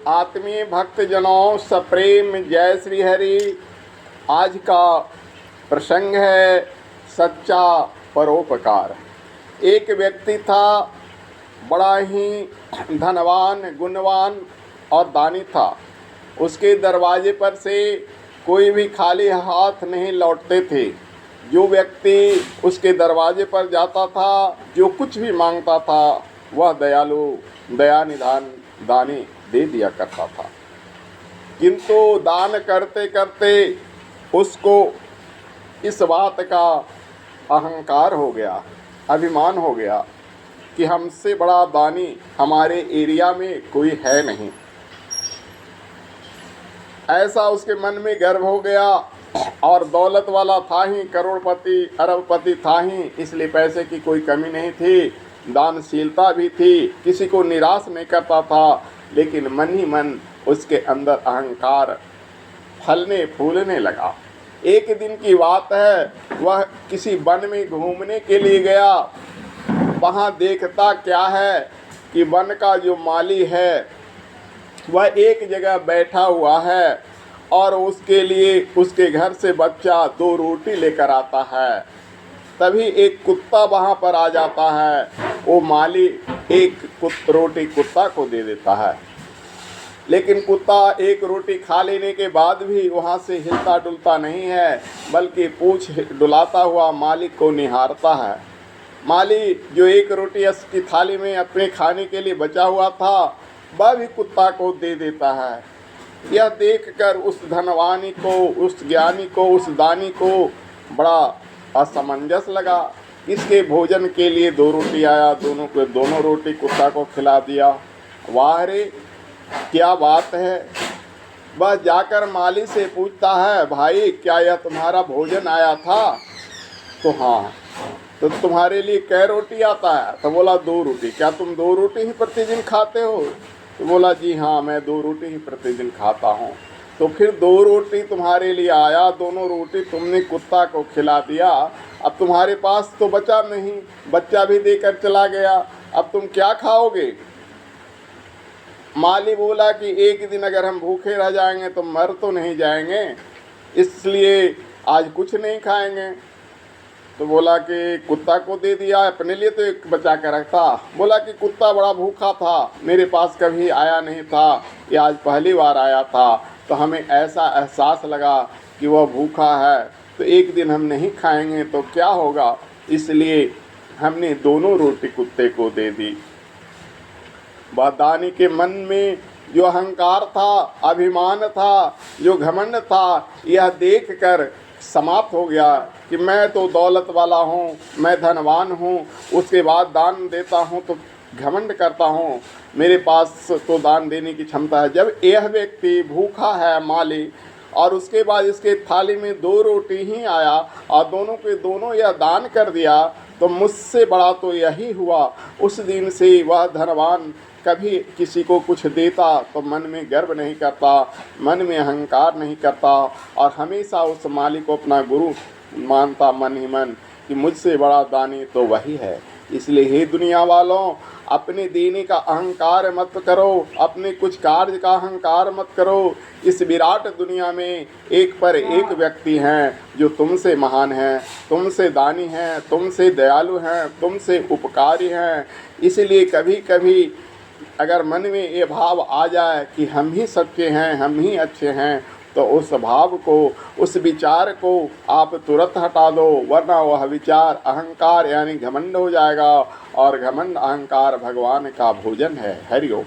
आत्मीय भक्तजनों, सप्रेम जय श्री हरि। आज का प्रसंग है सच्चा परोपकार। एक व्यक्ति था, बड़ा ही धनवान, गुणवान और दानी था। उसके दरवाजे पर से कोई भी खाली हाथ नहीं लौटते थे। जो व्यक्ति उसके दरवाजे पर जाता था, जो कुछ भी मांगता था, वह दयालु, दया निधान दानी दे दिया करता था। किंतु दान करते करते उसको इस बात का अहंकार हो गया, अभिमान हो गया कि हमसे बड़ा दानी हमारे एरिया में कोई है नहीं। ऐसा उसके मन में गर्व हो गया। और दौलत वाला था ही, करोड़पति अरबपति था ही, इसलिए पैसे की कोई कमी नहीं थी, दानशीलता भी थी, किसी को निराश नहीं करता था। लेकिन मन ही मन उसके अंदर अहंकार फलने फूलने लगा। एक दिन की बात है, वह किसी वन में घूमने के लिए गया। वहाँ देखता क्या है कि वन का जो माली है वह एक जगह बैठा हुआ है और उसके लिए उसके घर से बच्चा 2 रोटी लेकर आता है। तभी एक कुत्ता वहाँ पर आ जाता है। वो माली एक रोटी कुत्ता को दे देता है। लेकिन कुत्ता एक रोटी खा लेने के बाद भी वहाँ से हिलता डुलता नहीं है, बल्कि पूंछ डुलाता हुआ मालिक को निहारता है। माली जो एक रोटी उसकी थाली में अपने खाने के लिए बचा हुआ था, वह भी कुत्ता को दे देता है। यह देखकर उस धनवानी को, उस ज्ञानी को, उस दानी को बड़ा असमंजस लगा। इसके भोजन के लिए 2 रोटी आया, दोनों को दोनों रोटी कुत्ता को खिला दिया। वाह रे, क्या बात है। वह जाकर माली से पूछता है, भाई क्या यह तुम्हारा भोजन आया था? तो हाँ। तो तुम्हारे लिए कै रोटी आता है? तो बोला 2 रोटी। क्या तुम 2 रोटी ही प्रतिदिन खाते हो? तो बोला जी हाँ, मैं 2 रोटी ही प्रतिदिन खाता हूँ। तो फिर 2 रोटी तुम्हारे लिए आया, दोनों रोटी तुमने कुत्ता को खिला दिया। अब तुम्हारे पास तो बचा नहीं, बच्चा भी देकर चला गया, अब तुम क्या खाओगे? माली बोला कि एक दिन अगर हम भूखे रह जाएंगे तो मर तो नहीं जाएंगे, इसलिए आज कुछ नहीं खाएंगे। तो बोला कि कुत्ता को दे दिया, अपने लिए तो एक बचा कर रखता। बोला कि कुत्ता बड़ा भूखा था, मेरे पास कभी आया नहीं था, ये आज पहली बार आया था। तो हमें ऐसा एहसास लगा कि वह भूखा है, तो एक दिन हम नहीं खाएंगे तो क्या होगा, इसलिए हमने दोनों रोटी कुत्ते को दे दी। वह दानी के मन में जो अहंकार था, अभिमान था, जो घमंड था, यह देखकर समाप्त हो गया कि मैं तो दौलत वाला हूँ, मैं धनवान हूँ, उसके बाद दान देता हूँ तो घमंड करता हूँ, मेरे पास तो दान देने की क्षमता है। जब यह व्यक्ति भूखा है माली, और उसके बाद इसके थाली में 2 रोटी ही आया और दोनों के दोनों यह दान कर दिया, तो मुझसे बड़ा तो यही हुआ। उस दिन से वह धनवान कभी किसी को कुछ देता तो मन में गर्व नहीं करता, मन में अहंकार नहीं करता, और हमेशा उस मालिक को अपना गुरु मानता मन ही मन कि मुझसे बड़ा दानी तो वही है। इसलिए हे दुनिया वालों, अपने देने का अहंकार मत करो, अपने कुछ कार्य का अहंकार मत करो। इस विराट दुनिया में एक पर एक व्यक्ति हैं जो तुमसे महान हैं, तुमसे दानी हैं, तुमसे दयालु हैं, तुमसे उपकारी हैं। इसलिए कभी कभी अगर मन में ये भाव आ जाए कि हम ही सच्चे हैं, हम ही अच्छे हैं, तो उस भाव को, उस विचार को आप तुरंत हटा दो, वरना वह विचार अहंकार यानी घमंड हो जाएगा, और घमंड अहंकार भगवान का भोजन है। हरि ओम।